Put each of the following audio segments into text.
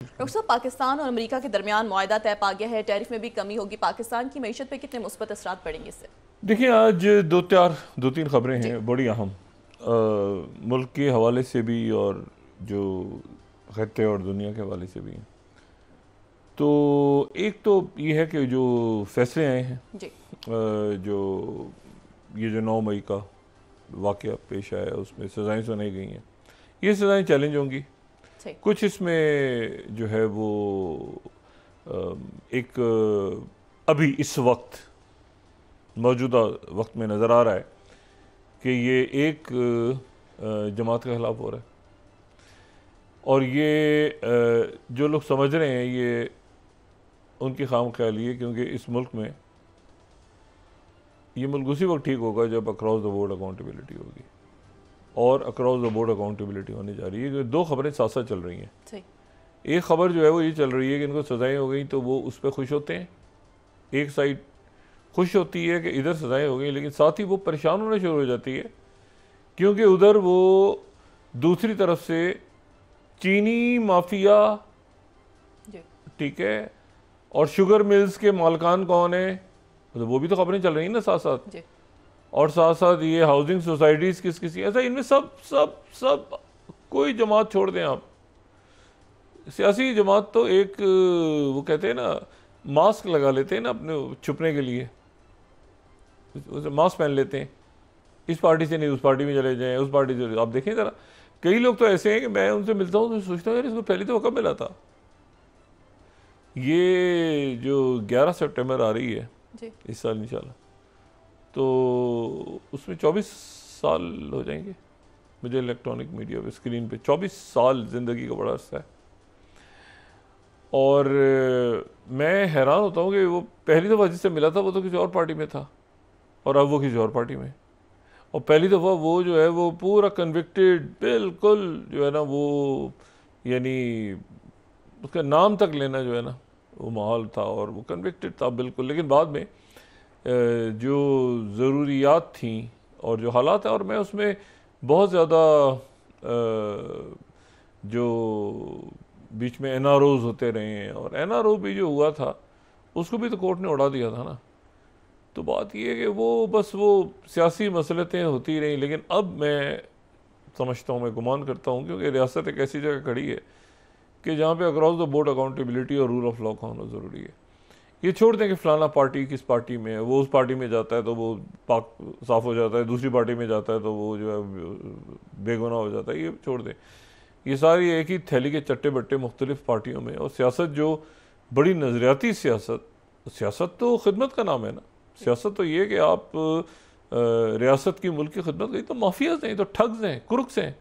Doctor साहब, पाकिस्तान और America के दरमियान मुआहदा तय पा गया है, टैरिफ में भी कमी होगी। पाकिस्तान की मईशत पे कितने मुस्बत असरात पड़ेंगे इससे? देखिए, आज दो तीन खबरें जी। हैं बड़ी अहम, मुल्क के हवाले से भी और जो खत्ते और दुनिया के हवाले से भी हैं। तो एक तो ये है कि जो फैसले आए हैं, जी। जो ये जो 9 मई का वाक़या पेश आया उसमें सज़ाएँ सुनाई गई हैं, ये सज़ाएँ चैलेंज होंगी। कुछ इसमें जो है वो एक अभी इस वक्त मौजूदा वक्त में नज़र आ रहा है कि ये एक जमात के ख़िलाफ़ हो रहा है, और ये जो लोग समझ रहे हैं ये उनकी खाम ख्याली है, क्योंकि इस मुल्क में ये मुल्क उसी वक्त ठीक होगा जब अक्रॉस द बोर्ड अकाउंटेबिलिटी होगी, और अक्रॉस द बोर्ड अकाउंटेबिलिटी होने जा रही है। कि दो खबरें साथ साथ चल रही हैं। एक खबर जो है वो ये चल रही है कि इनको सज़ाएँ हो गई तो वो उस पर खुश होते हैं, एक साइड खुश होती है कि इधर सज़ाएँ हो गई, लेकिन साथ ही वो परेशान होना शुरू हो जाती है क्योंकि उधर वो दूसरी तरफ से चीनी माफिया, ठीक है, और शुगर मिल्स के मालकान कौन है, तो वो भी तो खबरें चल रही हैं ना साथ साथ, और साथ साथ ये हाउसिंग सोसाइटीज़ किस किसी ऐसा, इनमें सब सब सब कोई जमात छोड़ दें आप, सियासी जमात तो एक वो कहते हैं ना मास्क लगा लेते हैं ना अपने छुपने के लिए, मास्क पहन लेते हैं, इस पार्टी से नहीं उस पार्टी में चले जाएं, उस पार्टी से। आप देखें ज़रा, कई लोग तो ऐसे हैं कि मैं उनसे मिलता हूँ तो सोचता हूँ यार इसको पहले तो कब मिला था। ये जो 11 सितंबर आ रही है इस साल इंशाल्लाह, तो उसमें 24 साल हो जाएंगे मुझे इलेक्ट्रॉनिक मीडिया पे स्क्रीन पे। 24 साल ज़िंदगी का बड़ा अर्सा है, और मैं हैरान होता हूँ कि वो पहली दफ़ा जिससे मिला था वो तो किसी और पार्टी में था और अब वो किसी और पार्टी में। और पहली दफ़ा वो जो है वो पूरा कन्विक्टेड बिल्कुल जो है ना, वो यानी उसका नाम तक लेना जो है ना वो माहौल था, और वो कन्विक्टेड था बिल्कुल। लेकिन बाद में जो ज़रूरियात थी और जो हालात हैं, और मैं उसमें बहुत ज़्यादा जो बीच में NROs होते रहे हैं, और NRO भी जो हुआ था उसको भी तो कोर्ट ने उड़ा दिया था ना। तो बात ये है कि वो बस वो सियासी मसलतें होती रहीं, लेकिन अब मैं समझता हूँ, मैं गुमान करता हूँ, क्योंकि रियासत एक ऐसी जगह खड़ी है कि जहाँ पे अक्रॉस द बोर्ड अकाउंटेबिलिटी और रूल ऑफ लॉ का होना ज़रूरी है। ये छोड़ दें कि फ़लाना पार्टी किस पार्टी में है, वो उस पार्टी में जाता है तो वो पाक साफ़ हो जाता है, दूसरी पार्टी में जाता है तो वो जो है बेगुनाह हो जाता है, ये छोड़ दें। ये सारी एक ही थैली के चट्टे बट्टे मुख्तलिफ़ पार्टियों में, और सियासत जो बड़ी नज़रियाती सियासत तो खिदमत का नाम है ना। सियासत तो ये कि आप रियासत की मुल्क की खिदमत करें, तो माफियाज हैं, तो ठग्स हैं, कुरुक्स हैं,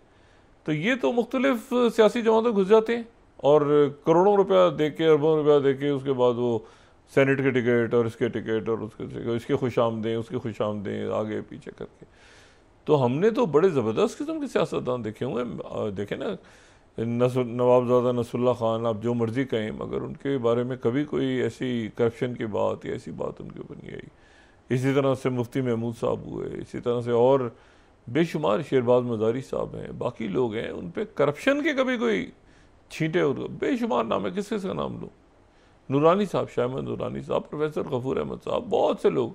तो ये तो मुख्तलिफ सियासी जमातों घुस जाते हैं और करोड़ों रुपया दे के, अरबों रुपया दे के उसके बाद वो सेनेट के टिकट और इसके टिकट और इसके खुश आमदें उसके खुश आमदें आगे पीछे करके। तो हमने तो बड़े ज़बरदस्त किस्म के सियासतदान देखे हुए हैं। देखें ना, नवाबजादा नसरुल्ला ख़ान, आप जो मर्ज़ी कहें, मगर उनके बारे में कभी कोई ऐसी करप्शन की बात या ऐसी बात उनके ऊपर नहीं आई। इसी तरह से मुफ्ती महमूद साहब हुए, इसी तरह से और बेशुमार शेरबाज मज़ारी साहब हैं, बाकी लोग हैं, उन पर करप्शन के कभी कोई छींटे और बेशुमार नाम है, किस किस का नाम लो, नूरानी साहब, शाहमद नूरानी साहब, प्रोफेसर गफूर अहमद साहब, बहुत से लोग,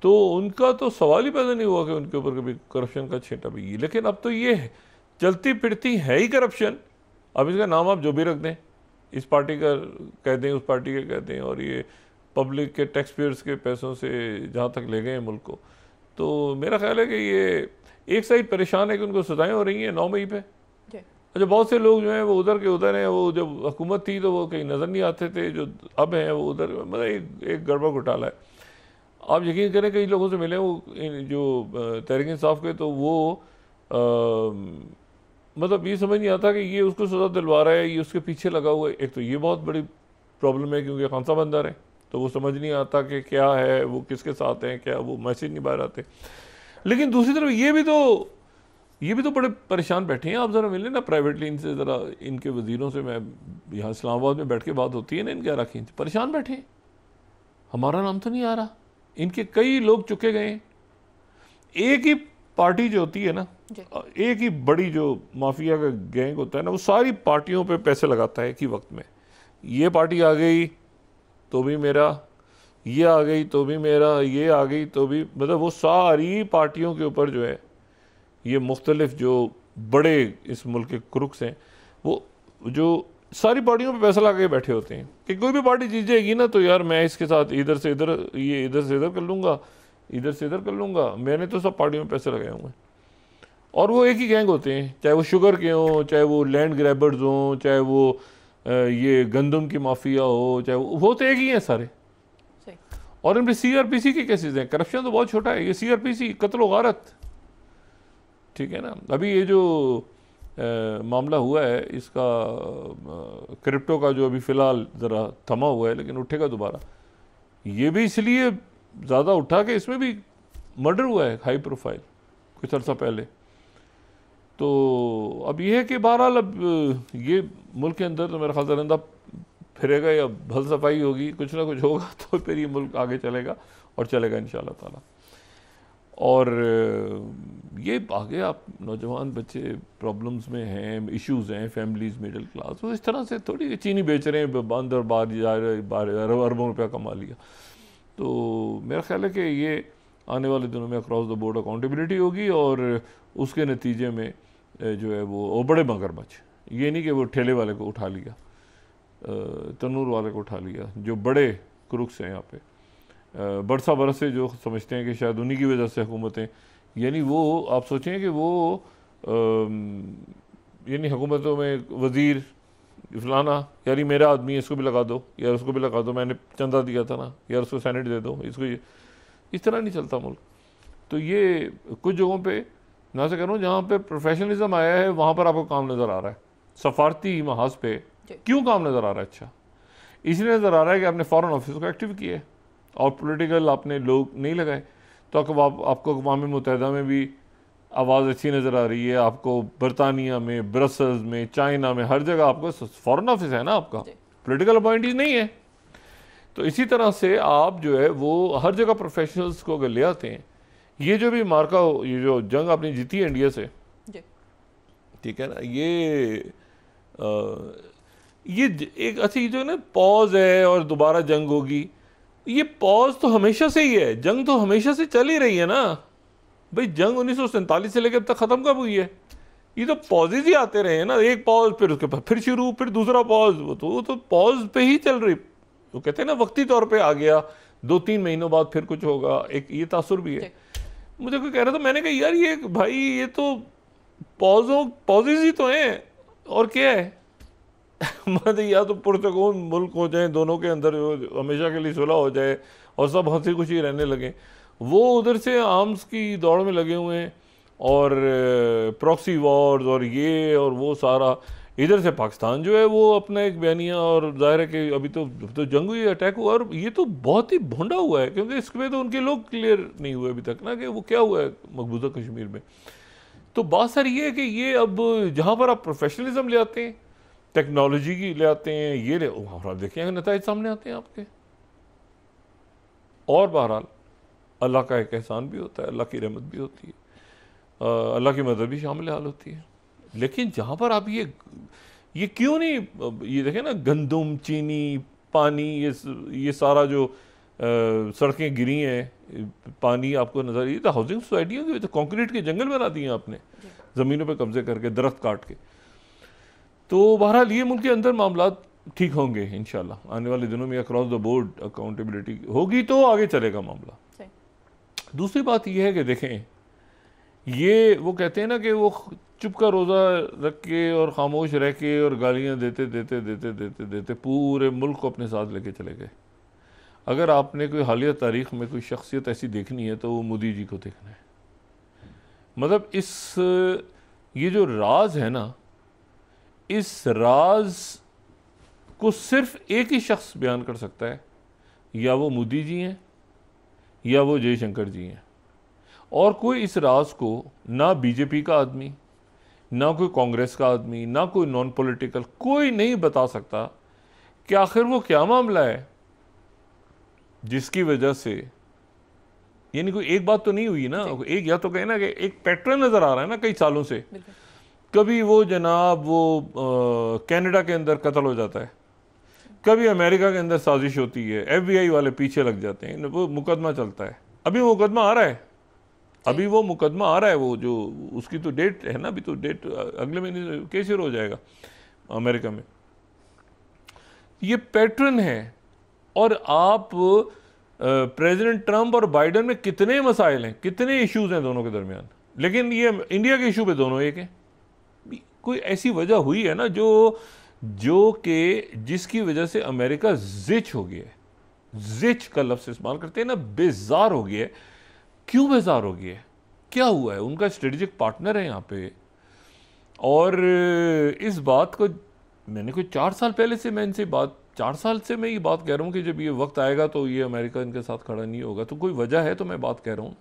तो उनका तो सवाल ही पैदा नहीं हुआ कि उनके ऊपर कभी करप्शन का छींटा भी है। लेकिन अब तो ये है, चलती फिरती है ही करप्शन। अब इसका नाम आप जो भी रख दें, इस पार्टी का कह दें, उस पार्टी का कह दें, और ये पब्लिक के टैक्स पेयर्स के पैसों से जहाँ तक ले गए मुल्क को, तो मेरा ख्याल है कि ये एक साइड परेशान है कि उनको सजाएं हो रही हैं 9 मई पे। अच्छा, बहुत से लोग जो हैं वो उधर के उधर हैं, वो जब हुकूमत थी तो वो कहीं नज़र नहीं आते थे, जो अब हैं वो उधर, मतलब एक गड़बड़ घोटाला है। आप यकीन करें, कई लोगों से मिले वो जो तहरीक इंसाफ के, तो वो मतलब ये समझ नहीं आता कि ये उसको सज़ा दिलवा रहा है, ये उसके पीछे लगा हुआ है। एक तो ये बहुत बड़ी प्रॉब्लम है क्योंकि खानसा बंदर है, तो वो समझ नहीं आता कि क्या है, वो किसके साथ हैं, क्या वो मैसेज नहीं बाहर आते। लेकिन दूसरी तरफ ये भी तो बड़े परेशान बैठे हैं। आप ज़रा मिले ना प्राइवेटली इनसे, ज़रा इनके वज़ीरों से, मैं यहाँ इस्लामाबाद में बैठ के बात होती है ना इनके अरकान से, परेशान बैठे हैं, हमारा नाम तो नहीं आ रहा। इनके कई लोग चुके गए। एक ही पार्टी जो होती है ना, एक ही बड़ी जो माफिया का गैंग होता है ना, वो सारी पार्टियों पे पैसे लगाता है एक ही वक्त में। ये पार्टी आ गई तो भी मेरा, ये आ गई तो भी मेरा, ये आ गई तो भी, मतलब वो सारी पार्टियों के ऊपर जो है ये मुख्तलिफ जो बड़े इस मुल्क के क्रुक्स हैं, वो जो सारी पार्टियों पे पैसा लगा के बैठे होते हैं कि कोई भी पार्टी जीत जाएगी ना तो यार मैं इसके साथ इधर से इधर, ये इधर से इधर कर लूँगा, इधर से इधर कर लूँगा, मैंने तो सब पार्टियों में पैसे लगाए हुए हैं। और वो एक ही गैंग होते हैं, चाहे वो शुगर के हों, चाहे वो लैंड ग्रैबर्स हों, चाहे वो ये गंदम की माफिया हो, चाहे वो तो एक ही हैं सारे। और इनमें CRPC के केसेस हैं। करप्शन तो बहुत छोटा है, ये CRPC कत्ल व गारत, ठीक है ना। अभी ये जो मामला हुआ है इसका क्रिप्टो का, जो अभी फ़िलहाल ज़रा थमा हुआ है लेकिन उठेगा दोबारा, ये भी इसलिए ज़्यादा उठा कि इसमें भी मर्डर हुआ है हाई प्रोफाइल कुछ अर्सा पहले। तो अब ये है कि बहरहाल अब ये मुल्क के अंदर तो मेरा ख्याल दरिंदा फिरेगा या भल सफाई होगी, कुछ ना कुछ होगा तो फिर ये मुल्क आगे चलेगा और चलेगा इंशाअल्लाह ताला। और ये आगे आप नौजवान बच्चे प्रॉब्लम्स में हैं, इश्यूज हैं, फैमिलीज मिडिल क्लास, तो इस तरह से थोड़ी चीनी बेच रहे हैं बंद और बाहर जा रहे, अरबों रुपया कमा लिया। तो मेरा ख्याल है कि ये आने वाले दिनों में अक्रॉस द बोर्ड अकाउंटेबिलिटी होगी और उसके नतीजे में जो है वो बड़े मगरमच्छ, ये नहीं कि वो ठेले वाले को उठा लिया, तनूर वाले को उठा लिया, जो बड़े क्रुक्स हैं यहाँ पे बरसा बरस से जो समझते हैं कि शायद उन्हीं की वजह से हुकूमतें, यानी वो आप सोचें कि वो यानी हुकूमतों में वज़ीर फलाना, यानी मेरा आदमी है इसको भी लगा दो, या उसको भी लगा दो, मैंने चंदा दिया था ना, या उसको सेनेट दे दो, इसको ये, इस तरह नहीं चलता मुल्क। तो ये कुछ जगहों पे ना से कह रहा हूँ जहाँ पे प्रोफेशनलिज्म आया है वहाँ पर आपको काम नज़र आ रहा है, सफारती महाज पे क्यों काम नज़र आ रहा है? अच्छा, इसलिए नज़र आ रहा है कि आपने फॉरेन ऑफिस को एक्टिव किया है और पॉलिटिकल आपने लोग नहीं लगाए, तो आपको अक़वाम मुत्तहिदा में भी आवाज़ अच्छी नज़र आ रही है, आपको बरतानिया में, ब्रसल्स में, चाइना में, हर जगह आपको फॉरेन ऑफिस है ना, आपका पॉलिटिकल अपॉइंटीज नहीं है। तो इसी तरह से आप जो है वो हर जगह प्रोफेशनल्स को अगर ले आते हैं, ये जो भी मार्का, ये जो जंग आपने जीती है इंडिया से, ठीक है ना, ये एक अच्छी जो है ना पॉज है और दोबारा जंग होगी, ये पॉज तो हमेशा से ही है, जंग तो हमेशा से चल ही रही है ना भाई। जंग 1947 से लेकर अब तक ख़त्म कब हुई है? ये तो पॉजेज ही आते रहे हैं ना, एक पॉज फिर उसके बाद फिर शुरू, फिर दूसरा पॉज, वो तो पॉज पे ही चल रही। वो कहते हैं ना वक्ती तौर पे आ गया, 2-3 महीनों बाद फिर कुछ होगा, एक ये तासुर भी है। मुझे कोई कह रहा था, मैंने कहा यार ये भाई ये तो पॉजेज ही तो हैं और क्या है मतलब या तो पुरसकून मुल्क हो जाए, दोनों के अंदर हमेशा के लिए सुलह हो जाए और सब हंसी खुशी रहने लगे, वो उधर से आर्म्स की दौड़ में लगे हुए हैं और प्रॉक्सी वॉर्स और ये और वो सारा। इधर से पाकिस्तान जो है वो अपना एक बयानिया, और जाहिर है कि अभी तो जंग हुई, अटैक हुआ, और ये तो बहुत ही भोंडा हुआ है क्योंकि इसमें तो उनके लोग क्लियर नहीं हुए अभी तक ना कि वो क्या हुआ है मकबूजा कश्मीर में। तो बात सर ये है कि ये अब जहाँ पर आप प्रोफेशनलिज्म ले आते हैं, टेक्नोलॉजी की ले आते हैं, ये ले आप देखें नतीजे सामने आते हैं आपके। और बहरहाल अल्लाह का एक एहसान भी होता है, अल्लाह की रहमत भी होती है, अल्लाह की मदद भी शामिल हाल होती है। लेकिन जहाँ पर आप ये क्यों नहीं, ये देखें ना गंदम, चीनी, पानी, ये सारा जो सड़कें गिरी हैं, पानी आपको नजर, ये तो हाउसिंग सोसाइटियों की, तो कंक्रीट के जंगल बना दिए आपने ज़मीनों पे कब्जे करके, दरख्त काट के। तो बहरहाल ये मुल्क के अंदर मामला ठीक होंगे इंशाल्लाह, आने वाले दिनों में अक्रॉस द बोर्ड अकाउंटेबिलिटी होगी तो आगे चलेगा मामला। दूसरी बात यह है कि देखें, ये वो कहते हैं ना कि वो चुप का रोज़ा रख के और खामोश रह के और गालियाँ देते देते देते देते देते पूरे मुल्क को अपने साथ लेके चले गए। अगर आपने कोई हालिया तारीख़ में कोई शख्सियत ऐसी देखनी है तो वो मोदी जी को देखना है। मतलब ये जो राज है ना, इस राज को सिर्फ एक ही शख्स बयान कर सकता है, या वो मोदी जी हैं या वो जयशंकर जी हैं। और कोई इस राज को ना बीजेपी का आदमी, ना कोई कांग्रेस का आदमी, ना कोई नॉन पॉलिटिकल, कोई नहीं बता सकता कि आखिर वो क्या मामला है जिसकी वजह से यानी कोई एक बात तो नहीं हुई ना, एक या तो कहे ना कि एक पैटर्न नजर आ रहा है ना कई सालों से। कभी वो जनाब वो कनाडा के अंदर कत्ल हो जाता है, कभी अमेरिका के अंदर साजिश होती है, FBI वाले पीछे लग जाते हैं, वो मुकदमा चलता है। अभी वो मुकदमा आ रहा है, अभी वो मुकदमा आ रहा है, वो जो उसकी तो डेट है ना, अभी तो डेट अगले महीने केस शुरू हो जाएगा अमेरिका में। ये पैटर्न है। और आप प्रेसिडेंट ट्रंप और बाइडेन में कितने मसाइल हैं, कितने इश्यूज हैं दोनों के दरमियान, लेकिन ये इंडिया के इशू पे दोनों एक हैं। कोई ऐसी वजह हुई है ना जो कि जिसकी वजह से अमेरिका जिच हो गया है, जिच का लफ्ज़ इस्तेमाल करते हैं ना, बेजार हो गया है। क्यों बेजार हो गया है, क्या हुआ है? उनका स्ट्रेटेजिक पार्टनर है यहाँ पे। और इस बात को मैंने कोई 4 साल पहले से मैं इनसे बात 4 साल से मैं ये बात कह रहा हूँ कि जब ये वक्त आएगा तो ये अमेरिका इनके साथ खड़ा नहीं होगा। तो कोई वजह है तो मैं बात कह रहा हूँ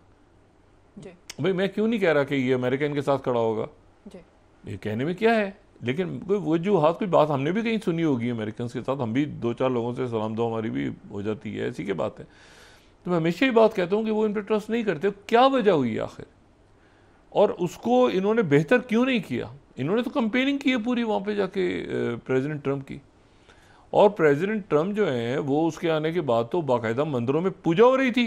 भाई। मैं क्यों नहीं कह रहा कि ये अमेरिका इनके साथ खड़ा होगा, ये कहने में क्या है। लेकिन कोई वजूहात, कोई बात हमने भी कहीं सुनी होगी अमेरिकन के साथ, हम भी 2-4 लोगों से सलाम दो हमारी भी हो जाती है, ऐसी की बात है। तो मैं हमेशा ही बात कहता हूँ कि वो इन पर ट्रस्ट नहीं करते। क्या वजह हुई आखिर, और उसको इन्होंने बेहतर क्यों नहीं किया? इन्होंने तो कंपेनिंग की है पूरी वहाँ पे जाके प्रेसिडेंट ट्रंप की। और प्रेसिडेंट ट्रंप जो है वो उसके आने के बाद तो बाकायदा मंदिरों में पूजा हो रही थी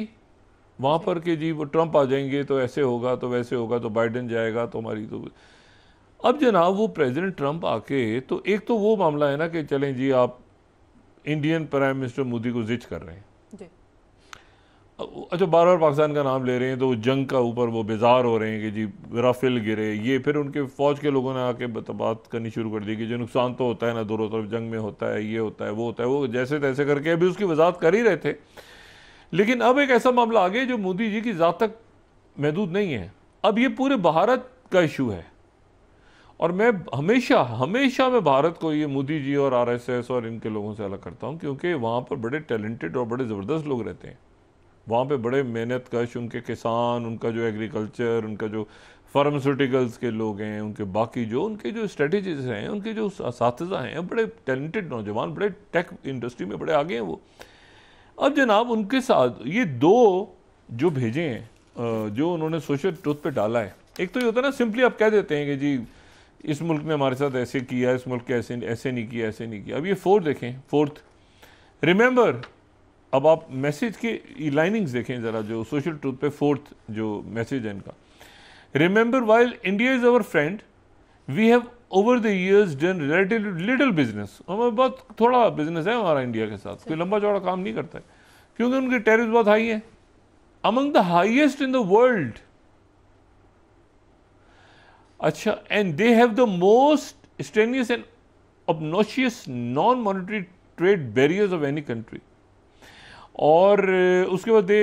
वहाँ पर कि जी वो ट्रंप आ जाएंगे तो ऐसे होगा तो वैसे होगा, तो बाइडेन जाएगा तो हमारी तो। अब जनाब वो प्रेसिडेंट ट्रंप आके तो एक तो वो मामला है ना कि चलें जी आप इंडियन प्राइम मिनिस्टर मोदी को जिच कर रहे हैं, अच्छा बार बार पाकिस्तान का नाम ले रहे हैं, तो जंग का ऊपर वो बेजार हो रहे हैं कि जी राफेल गिरे ये, फिर उनके फौज के लोगों ने आके बात करनी शुरू कर दी कि जो नुकसान तो होता है ना दोनों तरफ जंग में होता है, ये होता है वो होता है, वो जैसे तैसे करके अभी उसकी वजाहत कर ही रहे थे। लेकिन अब एक ऐसा मामला आ गया जो मोदी जी की ज़ात तक महदूद नहीं है। अब ये पूरे भारत का इशू है। और मैं हमेशा मैं भारत को ये मोदी जी और RSS और इनके लोगों से अलग करता हूँ, क्योंकि वहाँ पर बड़े टैलेंटेड और बड़े ज़बरदस्त लोग रहते हैं। वहाँ पे बड़े मेहनत कश उनके किसान, उनका जो एग्रीकल्चर, उनका जो फार्मास्यूटिकल्स के लोग हैं, उनके बाकी जो उनके जो स्ट्रेटजिस्ट हैं, उनके जो असातिज़ा हैं, बड़े टैलेंटेड नौजवान, बड़े टेक इंडस्ट्री में बड़े आगे हैं वो। अब जनाब उनके साथ ये दो जो भेजे हैं, जो उन्होंने सोशल ट्रुथ पे डाला है, एक तो ये होता है ना सिंपली आप कह देते हैं कि जी इस मुल्क ने हमारे साथ ऐसे किया, इस मुल्क के ऐसे नहीं किया, ऐसे नहीं किया। अब ये फोर्थ देखें, फोर्थ रिमेंबर, अब आप मैसेज की लाइनिंग्स देखें ज़रा जो सोशल ट्रूथ पे फोर्थ जो मैसेज है इनका, remember while India is our friend we have over the years done relatively little business. हमें बहुत थोड़ा बिजनेस है हमारा इंडिया के साथ, कोई लंबा चौड़ा काम नहीं करता है, क्योंकि उनकी टैरिफ बहुत हाई है, among the highest in the world. अच्छा, and they have the most strenuous and obnoxious non monetary trade barriers of any country. और उसके बाद they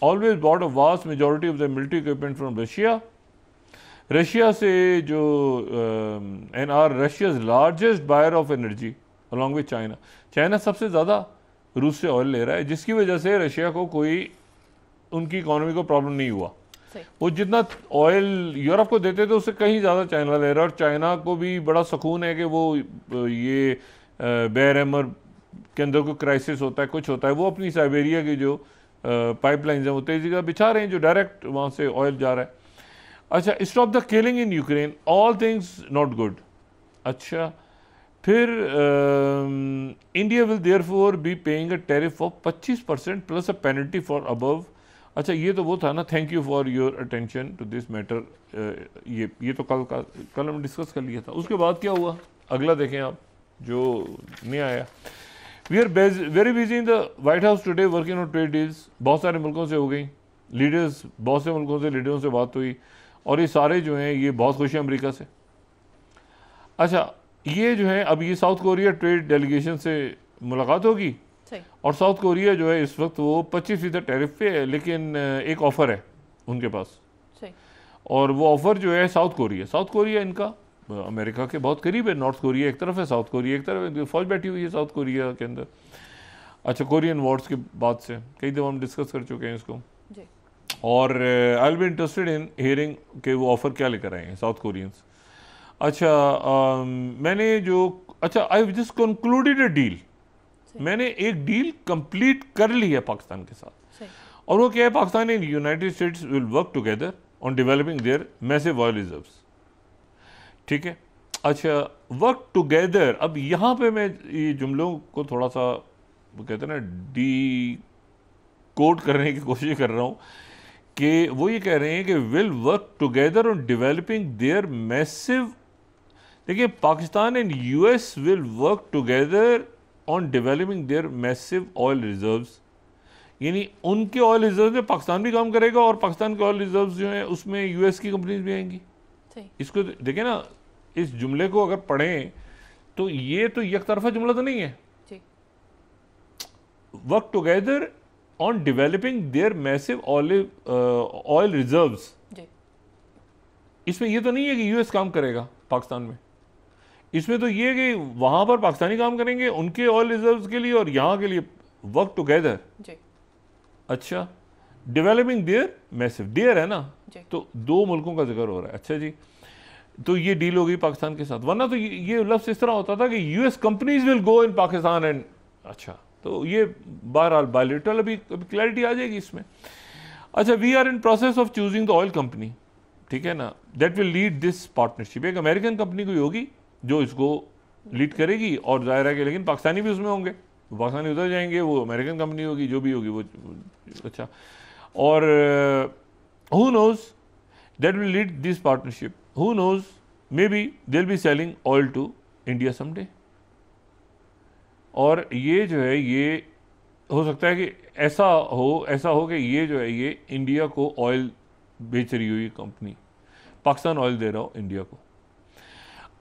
always bought a vast majority of the military equipment from Russia से जो and are Russia's largest buyer of energy along with China सबसे ज़्यादा रूस से oil ले रहा है, जिसकी वजह से रशिया को कोई उनकी इकोनॉमी को प्रॉब्लम नहीं हुआ। वो जितना ऑयल यूरोप को देते थे उससे कहीं ज़्यादा चाइना ले रहा है। और चाइना को भी बड़ा सुकून है कि वो ये बेर हैमर के अंदर कोई क्राइसिस होता है, कुछ होता है, वो अपनी साइबेरिया की जो पाइपलाइंस हैं वो तेज़ी का बिछा रहे हैं जो डायरेक्ट वहाँ से ऑयल जा रहा है। अच्छा, stop the killing in Ukraine, all things not good. अच्छा, फिर India will therefore be paying a tariff of 25% plus a penalty for above. अच्छा, ये तो वो था ना, thank you for your attention to this matter, ये तो कल हमने डिस्कस कर लिया था। उसके बाद क्या हुआ अगला देखें आप, जो नहीं आया। We are very busy in the White House today working on trade deals. बहुत सारे मुल्कों से हो गई, लीडर्स बहुत से मुल्कों से लीडरों से बात हुई, और ये सारे जो हैं ये बहुत खुश हैं अमेरिका से। अच्छा, ये जो है अब ये साउथ कोरिया ट्रेड डेलीगेशन से मुलाकात होगी, और साउथ कोरिया जो है इस वक्त वो 25% टैरिफ पे है, लेकिन एक ऑफ़र है उनके पास, और वो ऑफ़र जो है साउथ कोरिया इनका अमेरिका के बहुत करीब है। नॉर्थ कोरिया एक तरफ है, साउथ कोरिया एक तरफ है, फौज बैठी हुई है साउथ कोरिया के अंदर। अच्छा, कोरियन वॉर्स के बाद से कई दफ़ा हम डिस्कस कर चुके हैं इसको, और I will be interested in hearing कि वो ऑफ़र क्या लेकर आए हैं साउथ कोरियंस। अच्छा, I just concluded a deal, मैंने एक डील कंप्लीट कर ली है पाकिस्तान के साथ, और वो क्या है, Pakistan and United states will work together on developing their massive oil reserves. ठीक है, अच्छा, वर्क टुगेदर, अब यहाँ पे मैं ये जुमलों को थोड़ा सा वो कहते हैं ना डी कोड करने की कोशिश कर रहा हूँ कि वो ये कह रहे हैं कि will work together on developing their massive, देखिए Pakistan and US will work together on developing their massive oil reserves, यानी उनके ऑयल रिजर्व में पाकिस्तान भी काम करेगा और पाकिस्तान के ऑयल रिजर्व्स जो हैं उसमें यूएस की कंपनीज भी आएंगी। इसको देखें ना, इस जुमले को अगर पढ़ें तो ये तो एक तरफा जुमला तो नहीं है। Work together on developing their massive oil reserves, इसमें ये तो नहीं है कि यूएस काम करेगा पाकिस्तान में, इसमें तो ये है कि वहां पर पाकिस्तानी काम करेंगे उनके ऑयल रिजर्व्स के लिए और यहाँ के लिए वर्क टुगेदर। अच्छा, डेवलपिंग देयर मैसिव, देयर है ना, तो दो मुल्कों का जिक्र हो रहा है। अच्छा जी, तो ये डील हो गई पाकिस्तान के साथ, वरना तो ये लफ्ज़ इस तरह होता था कि US companies will go in Pakistan and, अच्छा, तो ये बहरहाल बायलेटरल अभी क्लैरिटी आ जाएगी इसमें। अच्छा, we are in process of choosing the oil company, ठीक है ना, that will lead this partnership. एक अमेरिकन कंपनी कोई होगी जो इसको लीड करेगी और जाहिर है कि लेकिन पाकिस्तानी भी उसमें होंगे, पाकिस्तानी उधर जाएंगे, वो अमेरिकन कंपनी होगी जो भी होगी वो। अच्छा, और who knows that will lead this partnership, who knows maybe they will be selling oil to India someday. और ये जो है ये हो सकता है कि ऐसा हो कि ये जो है ये इंडिया को ऑयल बेच रही हुई कंपनी, पाकिस्तान ऑयल दे रहा हो इंडिया को।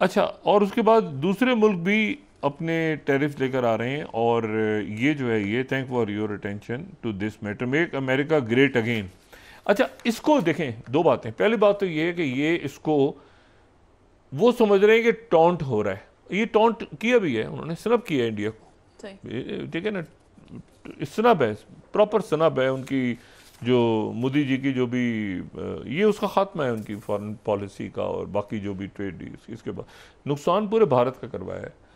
अच्छा, और उसके बाद दूसरे मुल्क भी अपने टैरिफ लेकर आ रहे हैं, और ये जो है ये thank for your attention to this matter, make America great again. अच्छा, इसको देखें, दो बातें, पहली बात तो ये है कि ये इसको वो समझ रहे हैं कि टॉन्ट हो रहा है, ये टॉन्ट किया भी है उन्होंने, स्नब किया है इंडिया को, ठीक है ना, स्नब है, प्रॉपर स्नब है उनकी, जो मोदी जी की जो भी ये उसका खात्मा है उनकी फॉरेन पॉलिसी का और बाकी जो भी ट्रेड, इसके बाद नुकसान पूरे भारत का करवाया है।